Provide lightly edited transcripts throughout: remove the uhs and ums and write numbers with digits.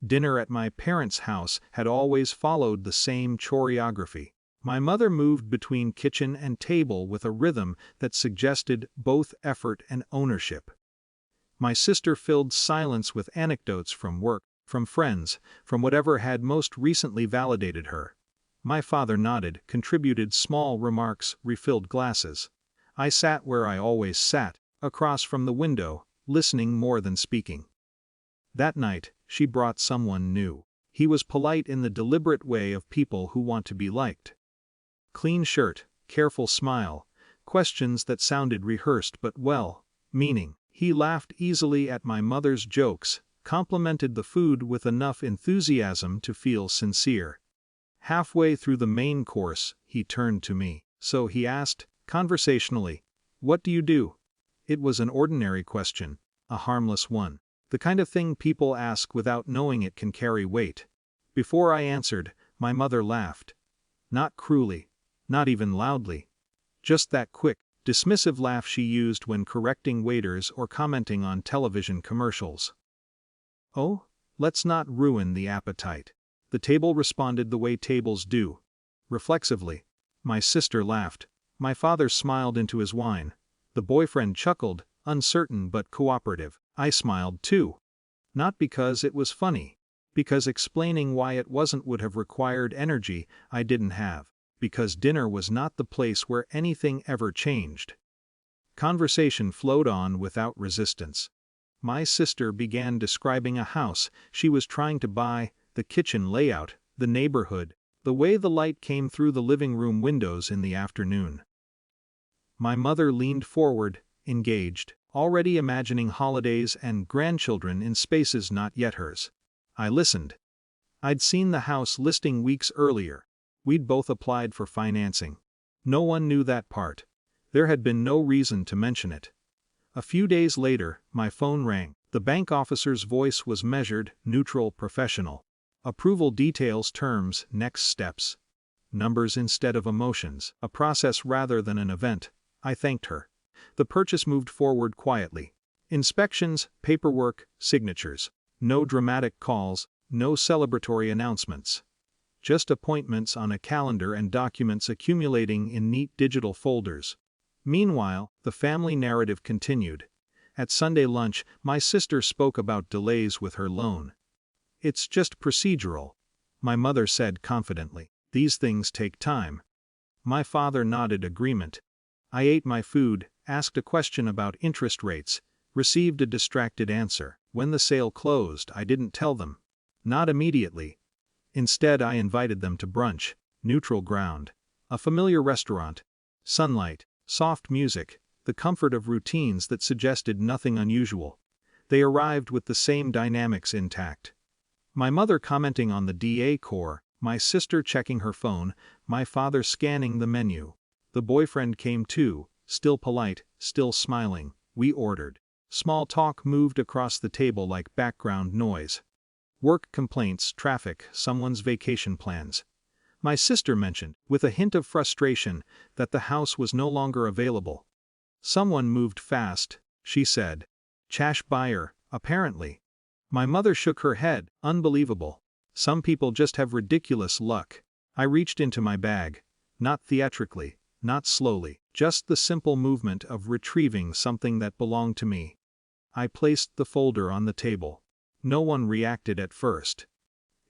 Dinner at my parents' house had always followed the same choreography. My mother moved between kitchen and table with a rhythm that suggested both effort and ownership. My sister filled silence with anecdotes from work, from friends, from whatever had most recently validated her. My father nodded, contributed small remarks, refilled glasses. I sat where I always sat, across from the window, listening more than speaking. That night, she brought someone new. He was polite in the deliberate way of people who want to be liked. Clean shirt, careful smile, questions that sounded rehearsed but well-meaning. He laughed easily at my mother's jokes, complimented the food with enough enthusiasm to feel sincere. Halfway through the main course, he turned to me. So he asked, conversationally, "What do you do?" It was an ordinary question, a harmless one. The kind of thing people ask without knowing it can carry weight. Before I answered, my mother laughed. Not cruelly, not even loudly. Just that quick, dismissive laugh she used when correcting waiters or commenting on television commercials. "Oh, let's not ruin the appetite." The table responded the way tables do. Reflexively. My sister laughed. My father smiled into his wine. The boyfriend chuckled, uncertain but cooperative. I smiled too. Not because it was funny. Because explaining why it wasn't would have required energy I didn't have. Because dinner was not the place where anything ever changed. Conversation flowed on without resistance. My sister began describing a house she was trying to buy, the kitchen layout, the neighborhood, the way the light came through the living room windows in the afternoon. My mother leaned forward, engaged, already imagining holidays and grandchildren in spaces not yet hers. I listened. I'd seen the house listing weeks earlier. We'd both applied for financing. No one knew that part. There had been no reason to mention it. A few days later, my phone rang. The bank officer's voice was measured, neutral, professional. Approval details, terms, next steps. Numbers instead of emotions, a process rather than an event. I thanked her. The purchase moved forward quietly. Inspections, paperwork, signatures. No dramatic calls, no celebratory announcements. Just appointments on a calendar and documents accumulating in neat digital folders. Meanwhile, the family narrative continued. At Sunday lunch, my sister spoke about delays with her loan. "It's just procedural," my mother said confidently. "These things take time." My father nodded agreement. I ate my food, asked a question about interest rates, received a distracted answer. When the sale closed, I didn't tell them. Not immediately. Instead, I invited them to brunch, neutral ground, a familiar restaurant, sunlight, soft music, the comfort of routines that suggested nothing unusual. They arrived with the same dynamics intact. My mother commenting on the decor, my sister checking her phone, my father scanning the menu. The boyfriend came too, still polite, still smiling. We ordered. Small talk moved across the table like background noise. Work complaints, traffic, someone's vacation plans. My sister mentioned, with a hint of frustration, that the house was no longer available. Someone moved fast, she said. Cash buyer, apparently. My mother shook her head, unbelievable. Some people just have ridiculous luck. I reached into my bag. Not theatrically, not slowly, just the simple movement of retrieving something that belonged to me. I placed the folder on the table. No one reacted at first.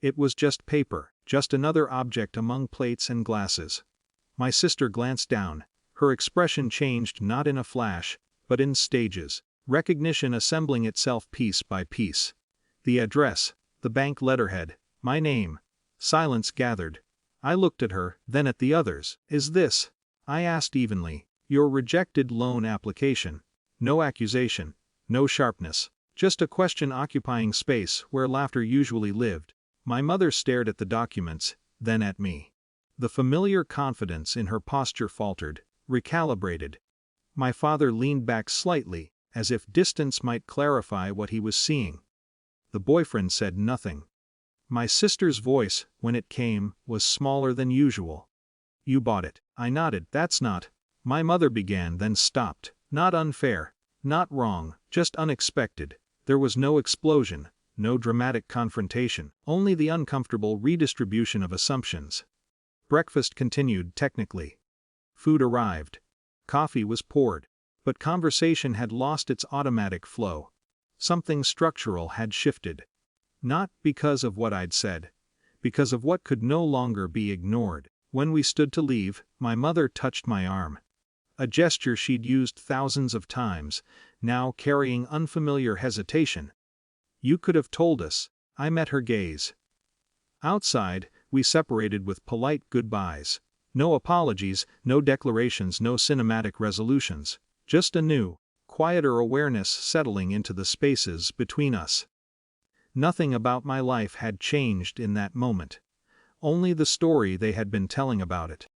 It was just paper, just another object among plates and glasses. My sister glanced down. Her expression changed not in a flash, but in stages, recognition assembling itself piece by piece. The address, the bank letterhead, my name. Silence gathered. I looked at her, then at the others. "Is this," I asked evenly, "your rejected loan application?" No accusation, no sharpness, just a question occupying space where laughter usually lived. My mother stared at the documents, then at me. The familiar confidence in her posture faltered, recalibrated. My father leaned back slightly, as if distance might clarify what he was seeing. The boyfriend said nothing. My sister's voice, when it came, was smaller than usual. "You bought it." I nodded. "That's not," my mother began, then stopped. "Not unfair. Not wrong, just unexpected." There was no explosion, no dramatic confrontation, only the uncomfortable redistribution of assumptions. Breakfast continued technically. Food arrived. Coffee was poured. But conversation had lost its automatic flow. Something structural had shifted. Not because of what I'd said, because of what could no longer be ignored. When we stood to leave, my mother touched my arm. A gesture she'd used thousands of times, now carrying unfamiliar hesitation. "You could have told us." I met her gaze. Outside, we separated with polite goodbyes. No apologies, no declarations, no cinematic resolutions. Just a new, quieter awareness settling into the spaces between us. Nothing about my life had changed in that moment. Only the story they had been telling about it.